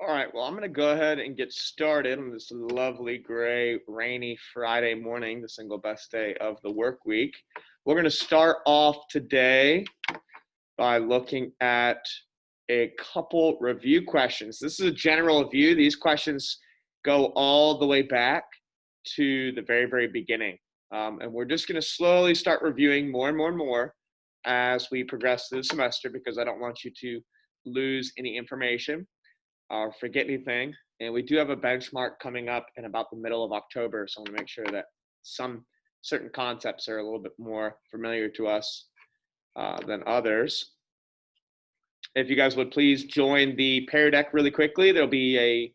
All right, well, I'm going to go ahead and get started on this lovely, gray, rainy Friday morning, the single best day of the work week. We're going to start off today by looking at a couple review questions. This is a general review. These questions go all the way back to the very, very beginning. And we're just going to slowly start reviewing more and more and more as we progress through the semester because I don't want you to lose any information or forget anything. And we do have a benchmark coming up in about the middle of October, so I want to make sure that some certain concepts are a little bit more familiar to us than others. If you guys would please join the Pear Deck really quickly, there'll be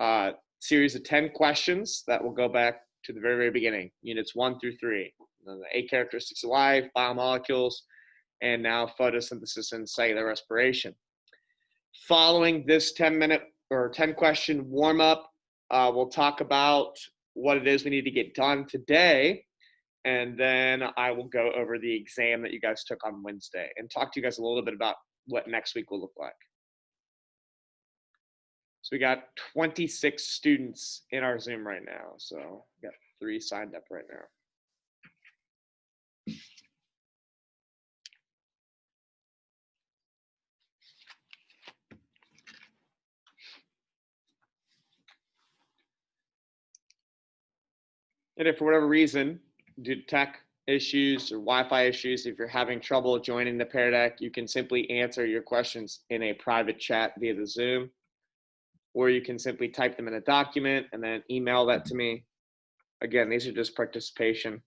a series of 10 questions that will go back to the very, very beginning, units 1 through 3. The 8 characteristics of life, biomolecules, and now photosynthesis and cellular respiration. Following this 10-minute or 10-question warm-up, we'll talk about what it is we need to get done today, and then I will go over the exam that you guys took on Wednesday and talk to you guys a little bit about what next week will look like. So we got 26 students in our Zoom right now, so we got 3 signed up right now. And if for whatever reason, due to tech issues or Wi-Fi issues, if you're having trouble joining the Pear Deck, you can simply answer your questions in a private chat via the Zoom, or you can simply type them in a document and then email that to me. Again, these are just participation.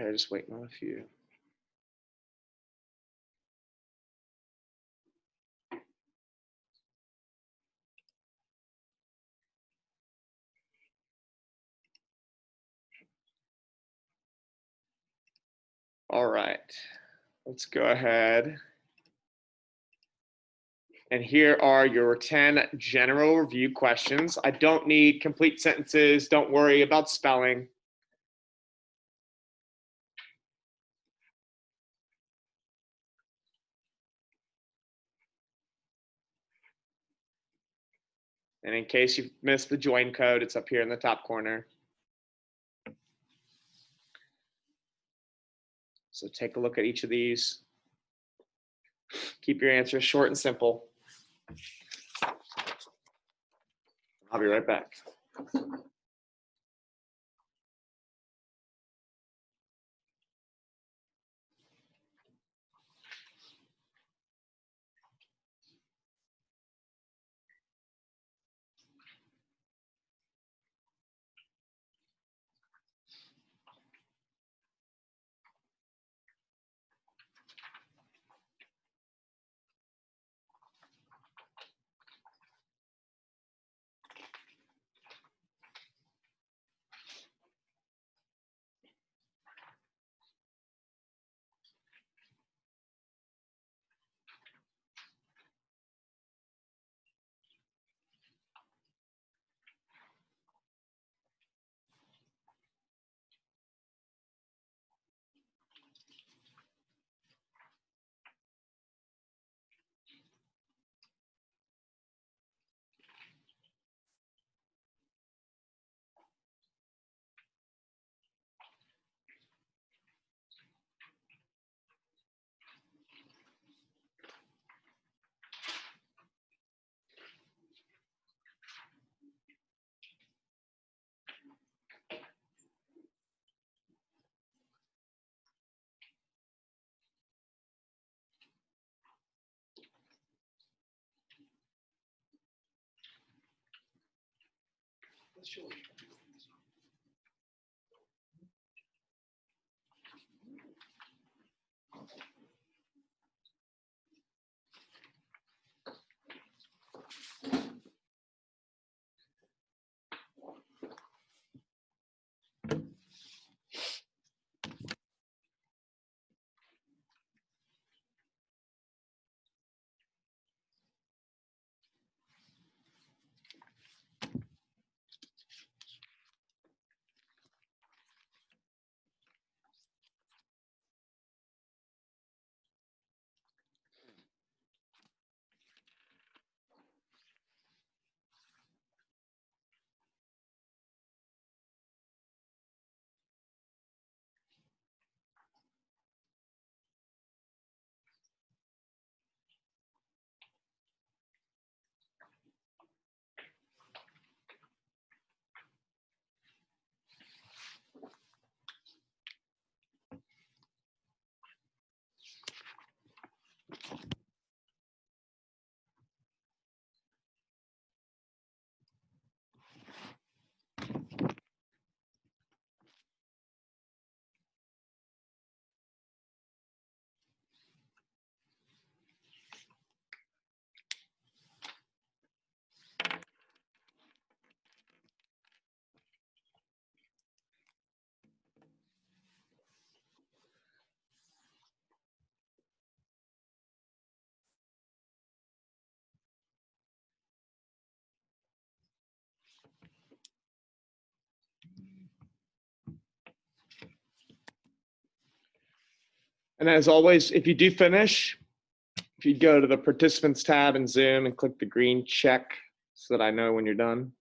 Okay, just waiting on a few. All right, let's go ahead. And here are your 10 general review questions. I don't need complete sentences. Don't worry about spelling. And in case you've missed the join code, it's up here in the top corner. So take a look at each of these. Keep your answers short and simple. I'll be right back. And as always, if you do finish, if you go to the participants tab in Zoom and click the green check so that I know when you're done.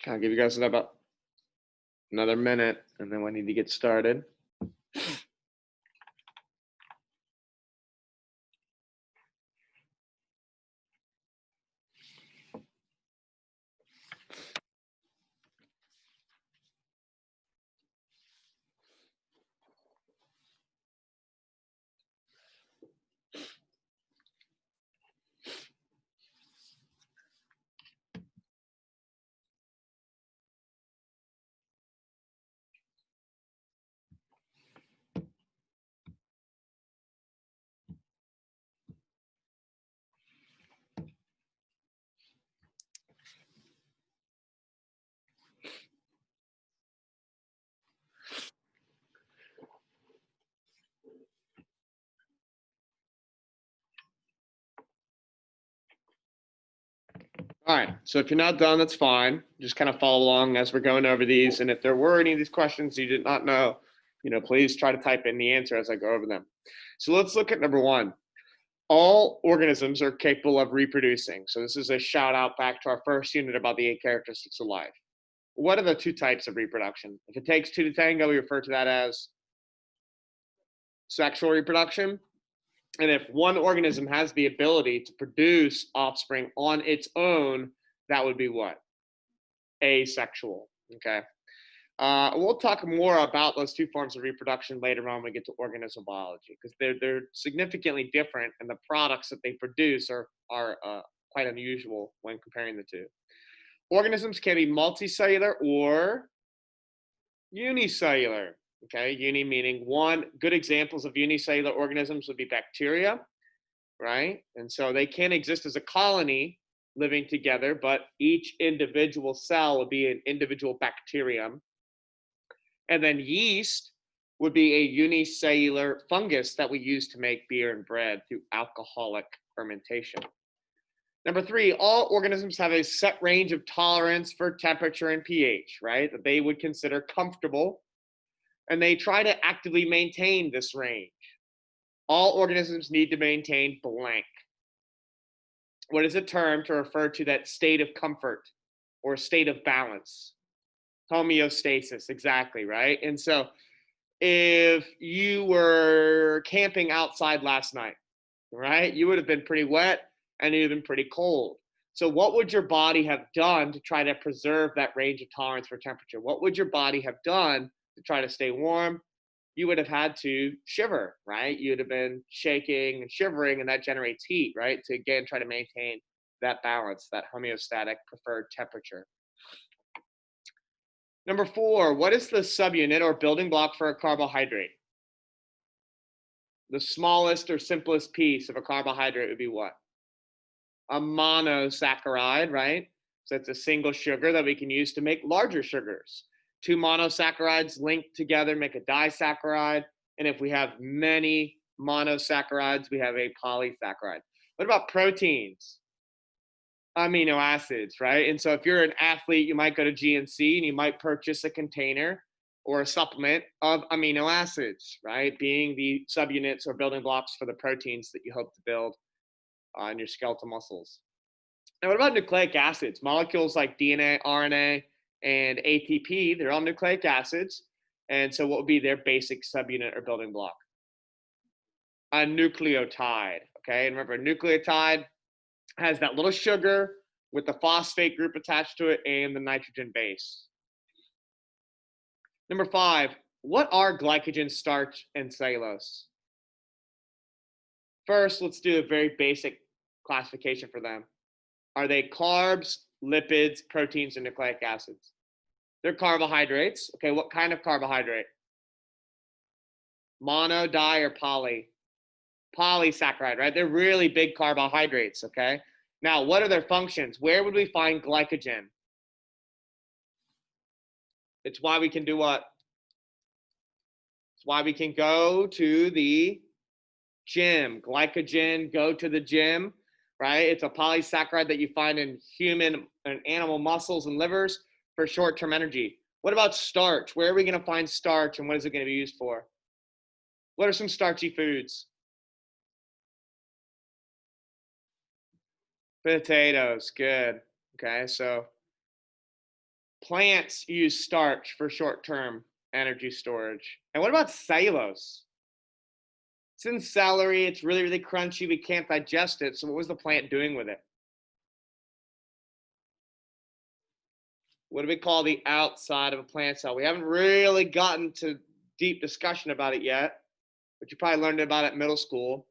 I'll give you guys about another minute, and then we need to get started. All right, so if you're not done, that's fine. Just kind of follow along as we're going over these. And if there were any of these questions you did not know, please try to type in the answer as I go over them. So let's look at number one. All organisms are capable of reproducing. So this is a shout out back to our first unit about the 8 characteristics of life. What are the 2 types of reproduction? If it takes 2 to tango, we refer to that as sexual reproduction. And if one organism has the ability to produce offspring on its own, that would be what? Asexual. Okay. We'll talk more about those 2 forms of reproduction later on when we get to organism biology, because they're significantly different, and the products that they produce are quite unusual when comparing the 2. Organisms can be multicellular or unicellular. Okay, uni meaning one. Good examples of unicellular organisms would be bacteria, right? And so they can exist as a colony living together, but each individual cell would be an individual bacterium. And then yeast would be a unicellular fungus that we use to make beer and bread through alcoholic fermentation. Number 3, all organisms have a set range of tolerance for temperature and pH, right? That they would consider comfortable, and they try to actively maintain this range. All organisms need to maintain blank. What is a term to refer to that state of comfort or state of balance? Homeostasis, exactly, right? And so if you were camping outside last night, right, you would have been pretty wet and you'd have been pretty cold. So what would your body have done to try to preserve that range of tolerance for temperature? What would your body have done to try to stay warm? You would have had to shiver, right? You'd have been shaking and shivering, and that generates heat, right? To again try to maintain that balance, that homeostatic preferred temperature. Number 4, what is the subunit or building block for a carbohydrate? The smallest or simplest piece of a carbohydrate would be what? A monosaccharide, right? So it's a single sugar that we can use to make larger sugars. 2 monosaccharides linked together make a disaccharide. And if we have many monosaccharides, we have a polysaccharide. What about proteins? Amino acids, right? And so if you're an athlete, you might go to GNC and you might purchase a container or a supplement of amino acids, right? Being the subunits or building blocks for the proteins that you hope to build in your skeletal muscles. Now, what about nucleic acids? Molecules like DNA, RNA, and ATP, they're all nucleic acids. And so what would be their basic subunit or building block? A nucleotide, okay? And remember, a nucleotide has that little sugar with the phosphate group attached to it and the nitrogen base. Number 5, what are glycogen, starch, and cellulose? First, let's do a very basic classification for them. Are they carbs, lipids, proteins, and nucleic acids? They're carbohydrates. Okay, what kind of carbohydrate? Mono, di, or poly? Polysaccharide, right? They're really big carbohydrates, okay? Now, what are their functions? Where would we find glycogen? It's why we can do what? It's why we can go to the gym. Glycogen, go to the gym, right? It's a polysaccharide that you find in human and animal muscles and livers for short-term energy. What about starch? Where are we going to find starch, and what is it going to be used for? What are some starchy foods? Potatoes, good. Okay, so plants use starch for short-term energy storage. And what about cellulose? It's in celery. It's really, really crunchy. We can't digest it. So what was the plant doing with it? What do we call the outside of a plant cell? We haven't really gotten to deep discussion about it yet, but you probably learned about it in middle school.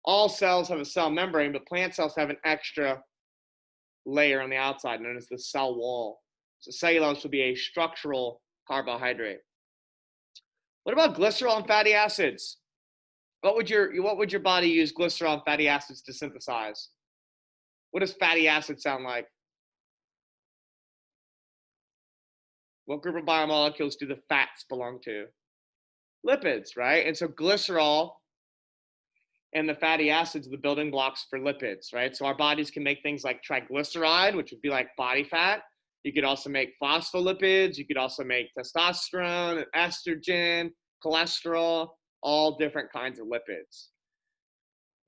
All cells have a cell membrane, but plant cells have an extra layer on the outside known as the cell wall. So cellulose would be a structural carbohydrate. What about glycerol and fatty acids? What would your body use glycerol and fatty acids to synthesize? What does fatty acid sound like? What group of biomolecules do the fats belong to? Lipids, right? And so glycerol And the fatty acids are the building blocks for lipids, right? So our bodies can make things like triglyceride, which would be like body fat. You could also make phospholipids. You could also make testosterone, estrogen, cholesterol, all different kinds of lipids.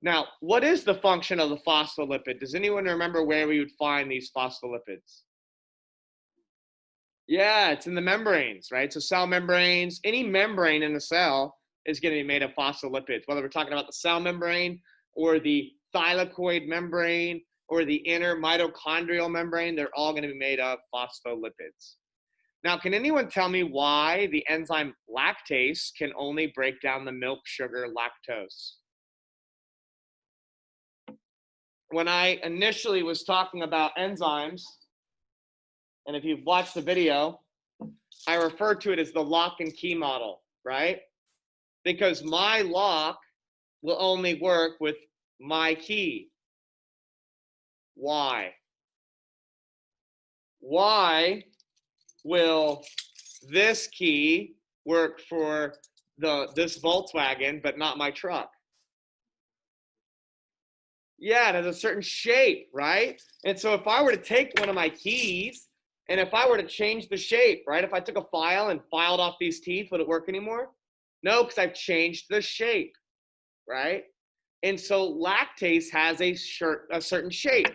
Now, what is the function of the phospholipid? Does anyone remember where we would find these phospholipids? Yeah, it's in the membranes, right? So cell membranes, any membrane in the cell is going to be made of phospholipids, whether we're talking about the cell membrane or the thylakoid membrane or the inner mitochondrial membrane, they're all going to be made of phospholipids. Now, can anyone tell me why the enzyme lactase can only break down the milk sugar lactose? When I initially was talking about enzymes, and if you've watched the video, I refer to it as the lock and key model, right? Because my lock will only work with my key. Why? Why will this key work for this Volkswagen, but not my truck? Yeah, it has a certain shape, right? And so if I were to take one of my keys, and if I were to change the shape, right? If I took a file and filed off these teeth, would it work anymore? No, because I've changed the shape, right? And so lactase has a certain shape,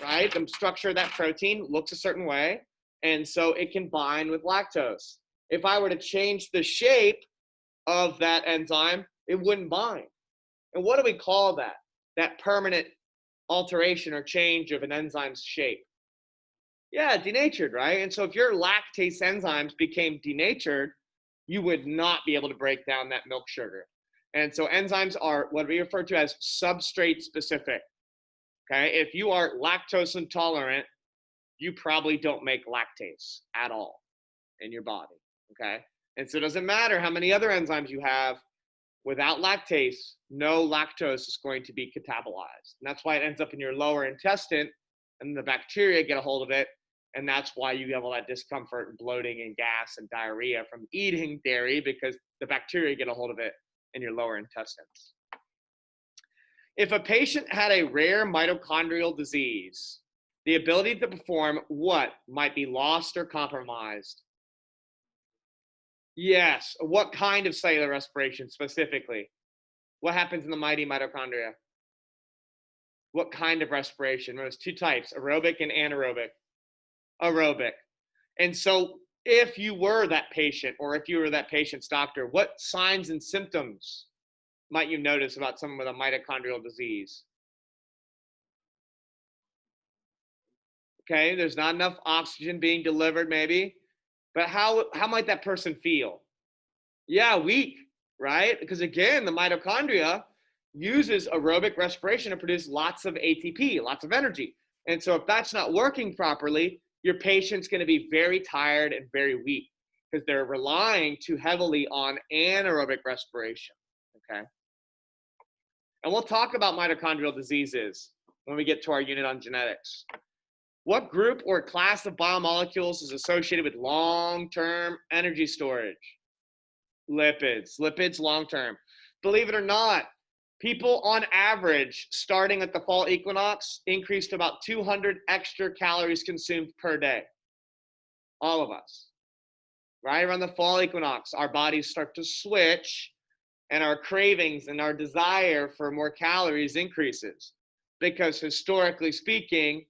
right? The structure of that protein looks a certain way, and so it can bind with lactose. If I were to change the shape of that enzyme, it wouldn't bind. And what do we call that? That permanent alteration or change of an enzyme's shape? Yeah, denatured, right? And so if your lactase enzymes became denatured, you would not be able to break down that milk sugar. And so enzymes are what we refer to as substrate specific. Okay, if you are lactose intolerant, you probably don't make lactase at all in your body. Okay, and so it doesn't matter how many other enzymes you have. Without lactase, no lactose is going to be catabolized. And that's why it ends up in your lower intestine, and the bacteria get a hold of it. And that's why you have all that discomfort and bloating and gas and diarrhea from eating dairy, because the bacteria get a hold of it in your lower intestines. If a patient had a rare mitochondrial disease, the ability to perform what might be lost or compromised? Yes. What kind of cellular respiration specifically? What happens in the mighty mitochondria? What kind of respiration? There's two types, aerobic and anaerobic. Aerobic. And so if you were that patient, or if you were that patient's doctor, what signs and symptoms might you notice about someone with a mitochondrial disease? Okay, there's not enough oxygen being delivered maybe, but how might that person feel? Yeah, weak, right? Because again, the mitochondria uses aerobic respiration to produce lots of ATP, lots of energy. And so if that's not working properly, your patient's going to be very tired and very weak because they're relying too heavily on anaerobic respiration, okay? And we'll talk about mitochondrial diseases when we get to our unit on genetics. What group or class of biomolecules is associated with long-term energy storage? Lipids. Lipids long-term. Believe it or not, people on average, starting at the fall equinox, increase to about 200 extra calories consumed per day. All of us. Right around the fall equinox, our bodies start to switch, and our cravings and our desire for more calories increases. Because historically speaking,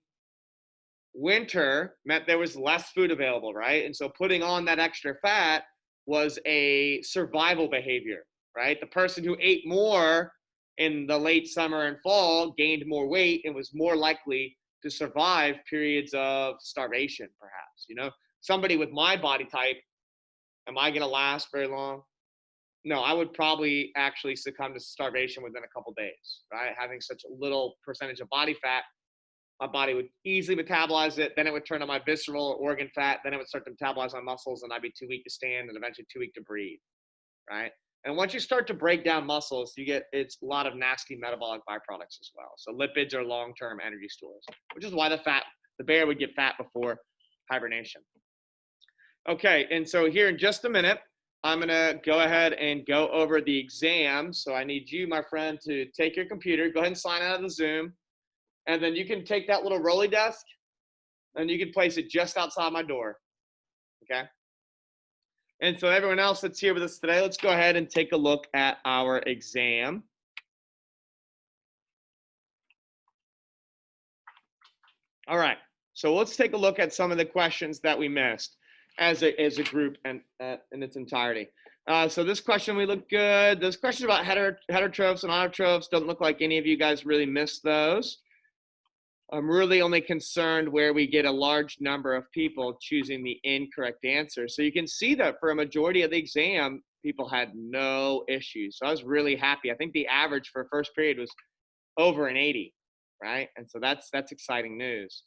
winter meant there was less food available, right? And so putting on that extra fat was a survival behavior, right? The person who ate more in the late summer and fall gained more weight and was more likely to survive periods of starvation, perhaps. You know, somebody with my body type, am I going to last very long? No, I would probably actually succumb to starvation within a couple days, right? Having such a little percentage of body fat, my body would easily metabolize it. Then it would turn to my visceral organ fat. Then it would start to metabolize my muscles, and I'd be too weak to stand and eventually too weak to breathe, right? And once you start to break down muscles, it's a lot of nasty metabolic byproducts as well. So lipids are long-term energy stores, which is why the bear would get fat before hibernation. Okay, and so here in just a minute, I'm going to go ahead and go over the exam. So I need you, my friend, to take your computer, go ahead and sign out of the Zoom. And then you can take that little rolly desk and you can place it just outside my door. Okay. And so everyone else that's here with us today, let's go ahead and take a look at our exam. All right. So let's take a look at some of the questions that we missed as a group and in its entirety. So this question, we look good. Those questions about heterotrophs and autotrophs don't look like any of you guys really missed those. I'm really only concerned where we get a large number of people choosing the incorrect answer. So you can see that for a majority of the exam, people had no issues. So I was really happy. I think the average for first period was over an 80, right? And so that's exciting news.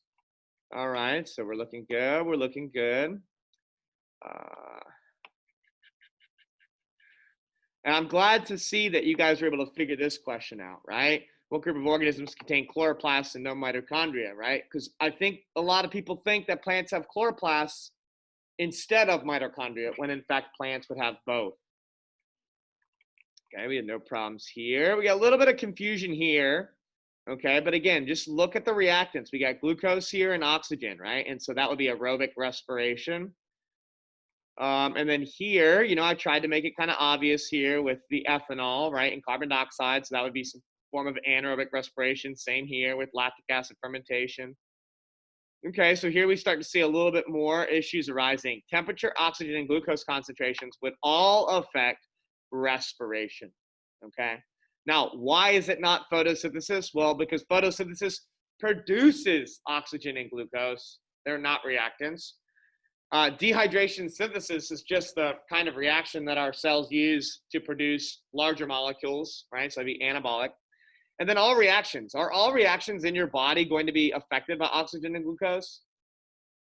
All right, so we're looking good. We're looking good. And I'm glad to see that you guys were able to figure this question out, right? What group of organisms contain chloroplasts and no mitochondria, right? Because I think a lot of people think that plants have chloroplasts instead of mitochondria, when in fact plants would have both. Okay, we had no problems here. We got a little bit of confusion here. Okay, but again, just look at the reactants. We got glucose here and oxygen, right? And so that would be aerobic respiration. And then here, you know, I tried to make it kind of obvious here with the ethanol, right, and carbon dioxide. So that would be some form of anaerobic respiration. Same here with lactic acid fermentation. Okay, so here we start to see a little bit more issues arising. Temperature, oxygen, and glucose concentrations would all affect respiration. Okay. Now, why is it not photosynthesis? Well, because photosynthesis produces oxygen and glucose. They're not reactants. Dehydration synthesis is just the kind of reaction that our cells use to produce larger molecules, right? So it'd be anabolic. And then all reactions. Are all reactions in your body going to be affected by oxygen and glucose?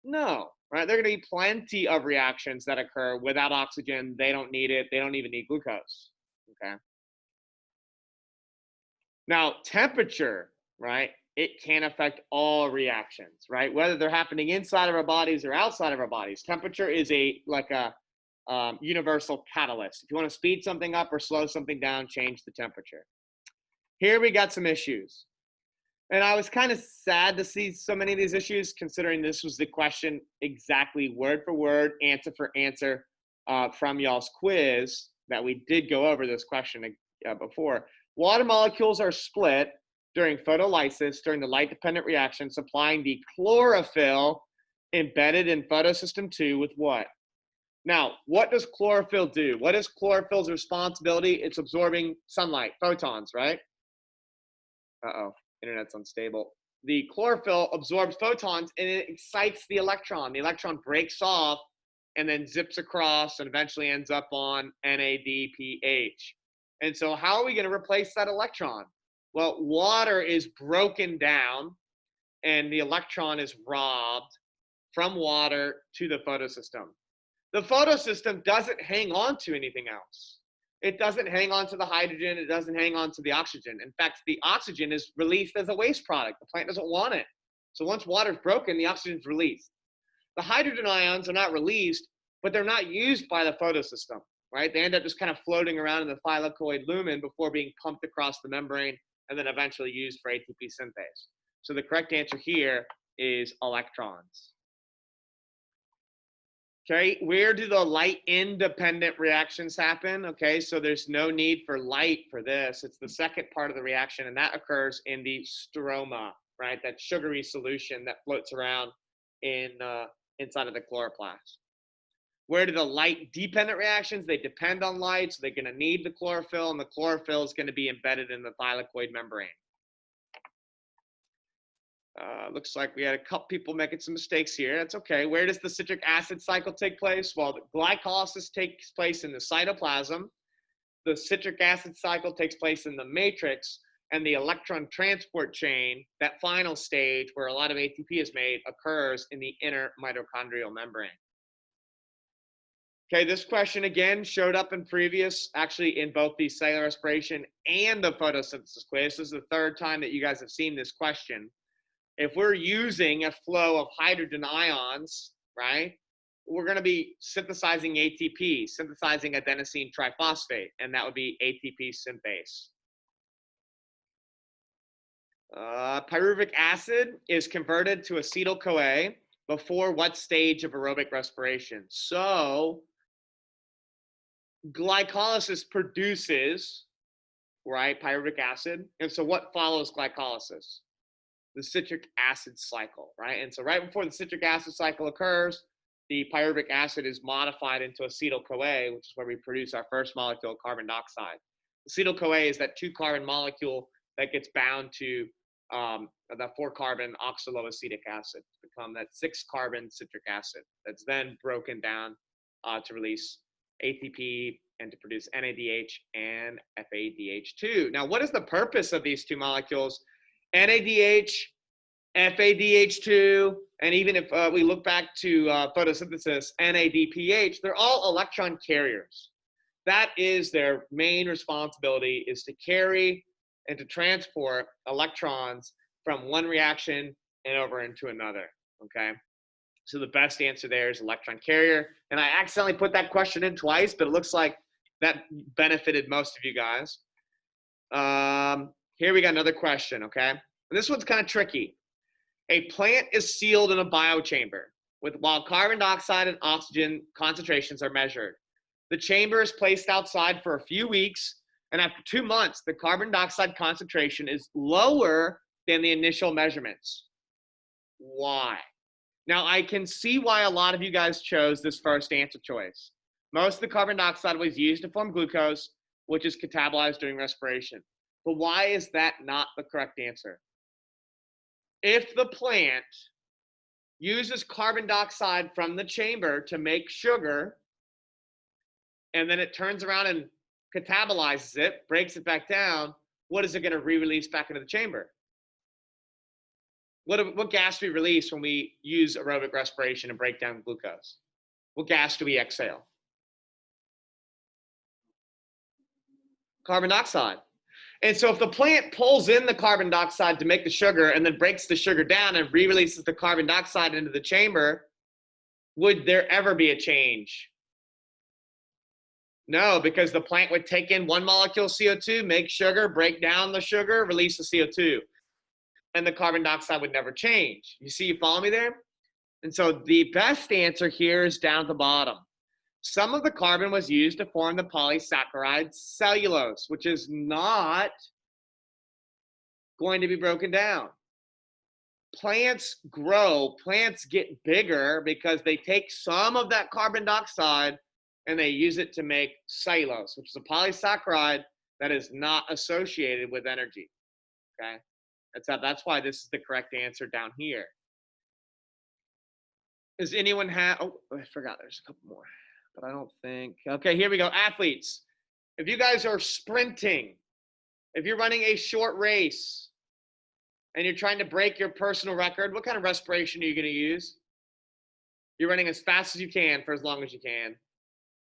No, right? There are going to be plenty of reactions that occur without oxygen. They don't need it. They don't even need glucose, okay? Now, temperature, right? It can affect all reactions, right? Whether they're happening inside of our bodies or outside of our bodies. Temperature is like a universal catalyst. If you want to speed something up or slow something down, change the temperature. Here we got some issues. And I was kind of sad to see so many of these issues, considering this was the question exactly word for word, answer for answer from y'all's quiz that we did go over this question before. Water molecules are split during photolysis, during the light-dependent reaction, supplying the chlorophyll embedded in photosystem 2 with what? Now, what does chlorophyll do? What is chlorophyll's responsibility? It's absorbing sunlight, photons, right? Uh-oh, internet's unstable. The chlorophyll absorbs photons and it excites the electron. The electron breaks off and then zips across and eventually ends up on NADPH. And so how are we going to replace that electron? Well, water is broken down and the electron is robbed from water to the photosystem. The photosystem doesn't hang on to anything else. It doesn't hang on to the hydrogen. It doesn't hang on to the oxygen. In fact, the oxygen is released as a waste product. The plant doesn't want it. So once water is broken, the oxygen is released. The hydrogen ions are not released, but they're not used by the photosystem, right? They end up just kind of floating around in the thylakoid lumen before being pumped across the membrane and then eventually used for ATP synthase. So the correct answer here is electrons. Okay, where do the light independent reactions happen? Okay, so there's no need for light for this. It's the second part of the reaction, and that occurs in the stroma, right? That sugary solution that floats around in inside of the chloroplast. Where do the light dependent reactions? They depend on light, so they're going to need the chlorophyll, and the chlorophyll is going to be embedded in the thylakoid membrane. Looks like we had a couple people making some mistakes here. That's okay. Where does the citric acid cycle take place? Well, the glycolysis takes place in the cytoplasm. The citric acid cycle takes place in the matrix, and the electron transport chain, that final stage where a lot of ATP is made, occurs in the inner mitochondrial membrane. Okay, this question again showed up in previous, actually in both the cellular respiration and the photosynthesis quiz. This is the third time that you guys have seen this question. If we're using a flow of hydrogen ions, right, we're going to be synthesizing ATP, synthesizing adenosine triphosphate, and that would be ATP synthase. Pyruvic acid is converted to acetyl-CoA before what stage of aerobic respiration? So glycolysis produces, right, pyruvic acid. And so what follows glycolysis? The citric acid cycle, right? And so right before the citric acid cycle occurs, the pyruvic acid is modified into acetyl-CoA, which is where we produce our first molecule, carbon dioxide. Acetyl-CoA is that 2-carbon molecule that gets bound to that 4-carbon oxaloacetic acid to become that 6-carbon citric acid that's then broken down to release ATP and to produce NADH and FADH2. Now, what is the purpose of these two molecules? NADH, FADH2, and even if we look back to photosynthesis, NADPH, they're all electron carriers. That is their main responsibility, is to carry and to transport electrons from one reaction and over into another, okay? So the best answer there is electron carrier. And I accidentally put that question in twice, but it looks like that benefited most of you guys. Here we got another question, okay? And this one's kind of tricky. A plant is sealed in a biochamber while carbon dioxide and oxygen concentrations are measured. The chamber is placed outside for a few weeks, and after 2 months, the carbon dioxide concentration is lower than the initial measurements. Why? Now, I can see why a lot of you guys chose this first answer choice. Most of the carbon dioxide was used to form glucose, which is catabolized during respiration. But why is that not the correct answer? If the plant uses carbon dioxide from the chamber to make sugar, and then it turns around and catabolizes it, breaks it back down, what is it going to re-release back into the chamber? What gas do we release when we use aerobic respiration and break down glucose? What gas do we exhale? Carbon dioxide. And so if the plant pulls in the carbon dioxide to make the sugar and then breaks the sugar down and re-releases the carbon dioxide into the chamber, would there ever be a change? No, because the plant would take in 1 molecule of CO2, make sugar, break down the sugar, release the CO2. And the carbon dioxide would never change. You follow me there? And so the best answer here is down at the bottom. Some of the carbon was used to form the polysaccharide cellulose, which is not going to be broken down. Plants grow, plants get bigger because they take some of that carbon dioxide and they use it to make cellulose, which is a polysaccharide that is not associated with energy, okay? That's why this is the correct answer down here. Does anyone have, oh, I forgot there's a couple more, but I don't think, okay, here we go. Athletes, if you guys are sprinting, if you're running a short race and you're trying to break your personal record, what kind of respiration are you going to use? You're running as fast as you can for as long as you can.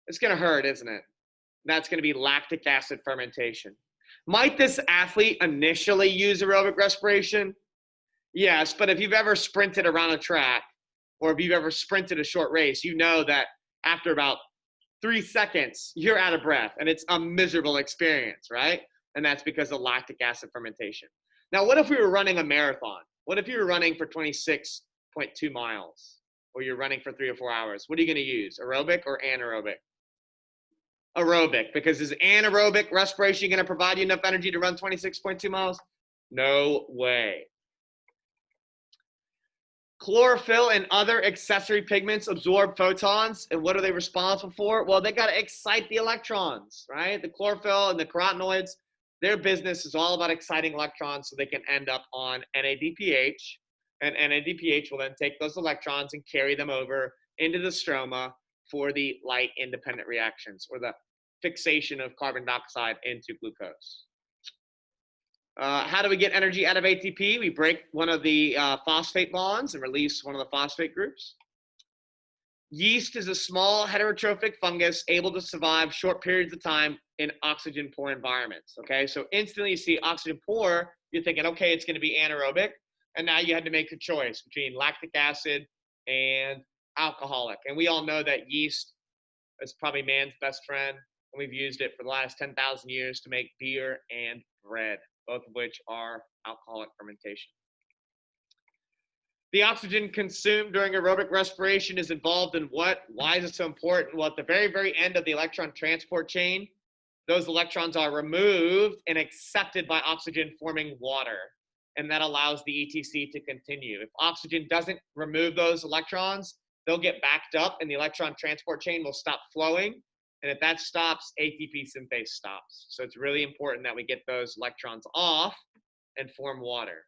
It's going to hurt, isn't it? That's going to be lactic acid fermentation. Might this athlete initially use aerobic respiration? Yes, but if you've ever sprinted around a track or if you've ever sprinted a short race, you know that after about 3 seconds, you're out of breath and it's a miserable experience, right? And that's because of lactic acid fermentation. Now, what if we were running a marathon? What if you were running for 26.2 miles or you're running for 3 or 4 hours? What are you going to use, aerobic or anaerobic? Aerobic, because is anaerobic respiration going to provide you enough energy to run 26.2 miles? No way. Chlorophyll and other accessory pigments absorb photons, and what are they responsible for? Well, they got to excite the electrons, right? The chlorophyll and the carotenoids, their business is all about exciting electrons so they can end up on NADPH, and NADPH will then take those electrons and carry them over into the stroma for the light-independent reactions, or the fixation of carbon dioxide into glucose. How do we get energy out of ATP? We break one of the phosphate bonds and release one of the phosphate groups. Yeast is a small heterotrophic fungus able to survive short periods of time in oxygen-poor environments, okay? So instantly you see oxygen poor, you're thinking, okay, it's gonna be anaerobic, and now you had to make a choice between lactic acid and alcoholic. And we all know that yeast is probably man's best friend. And we've used it for the last 10,000 years to make beer and bread, both of which are alcoholic fermentation. The oxygen consumed during aerobic respiration is involved in what? Why is it so important? Well, at the very, very end of the electron transport chain, those electrons are removed and accepted by oxygen forming water. And that allows the ETC to continue. If oxygen doesn't remove those electrons, they'll get backed up and the electron transport chain will stop flowing. And if that stops, ATP synthase stops. So it's really important that we get those electrons off and form water.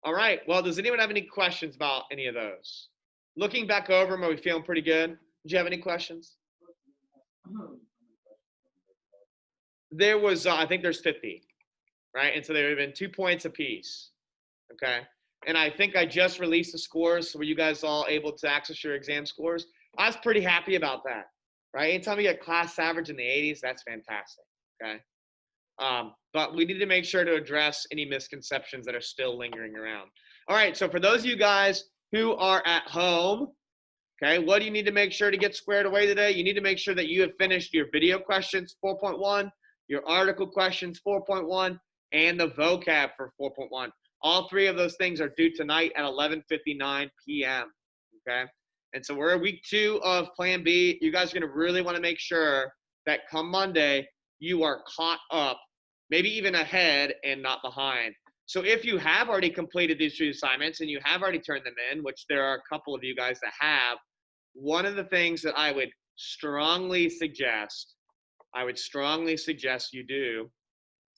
All right, well, does anyone have any questions about any of those? Looking back over them, are we feeling pretty good? Did you have any questions? There was, I think there's 50, right? And so there have been 2 points apiece, okay? And I think I just released the scores, so were you guys all able to access your exam scores? I was pretty happy about that, right? Anytime you get class average in the 80s, that's fantastic, okay? But we need to make sure to address any misconceptions that are still lingering around. All right, so for those of you guys who are at home, okay, what do you need to make sure to get squared away today? You need to make sure that you have finished your video questions 4.1, your article questions 4.1, and the vocab for 4.1. All 3 of those things are due tonight at 11:59 p.m., okay? And so we're week 2 of Plan B. You guys are going to really want to make sure that come Monday, you are caught up, maybe even ahead and not behind. So if you have already completed these 3 assignments and you have already turned them in, which there are a couple of you guys that have, one of the things that I would strongly suggest you do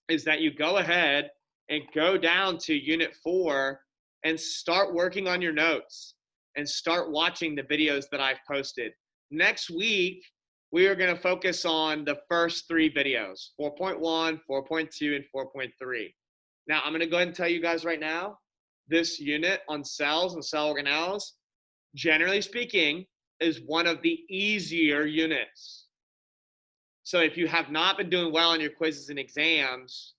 is that you go ahead and go down to Unit 4 and start working on your notes and start watching the videos that I've posted. Next week, we are going to focus on the first 3 videos, 4.1, 4.2, and 4.3. Now, I'm going to go ahead and tell you guys right now, this unit on cells and cell organelles, generally speaking, is one of the easier units. So if you have not been doing well on your quizzes and exams,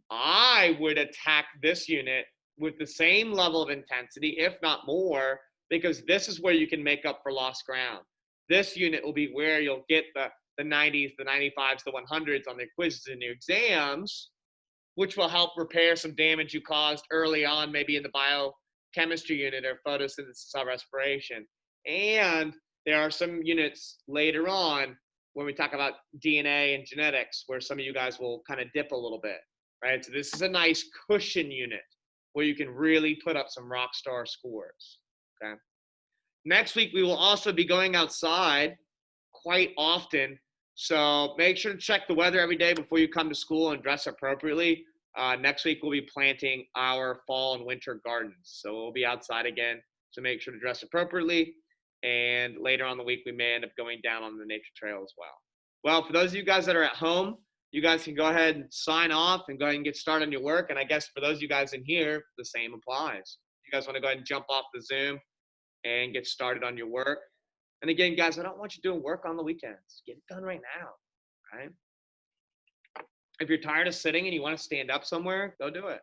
I would attack this unit with the same level of intensity, if not more, because this is where you can make up for lost ground. This unit will be where you'll get the 90s, the 95s, the 100s on the quizzes and your exams, which will help repair some damage you caused early on, maybe in the biochemistry unit or photosynthesis cell respiration. And there are some units later on when we talk about DNA and genetics where some of you guys will kind of dip a little bit, right? So this is a nice cushion unit where you can really put up some rock star scores, okay? Next week, we will also be going outside quite often. So make sure to check the weather every day before you come to school and dress appropriately. Next week, we'll be planting our fall and winter gardens. So we'll be outside again. So make sure to dress appropriately. And later on the week, we may end up going down on the nature trail as well. Well, for those of you guys that are at home, you guys can go ahead and sign off and go ahead and get started on your work. And I guess for those of you guys in here, the same applies. You guys want to go ahead and jump off the Zoom and get started on your work. And again, guys, I don't want you doing work on the weekends. Get it done right now, right? If you're tired of sitting and you want to stand up somewhere, go do it.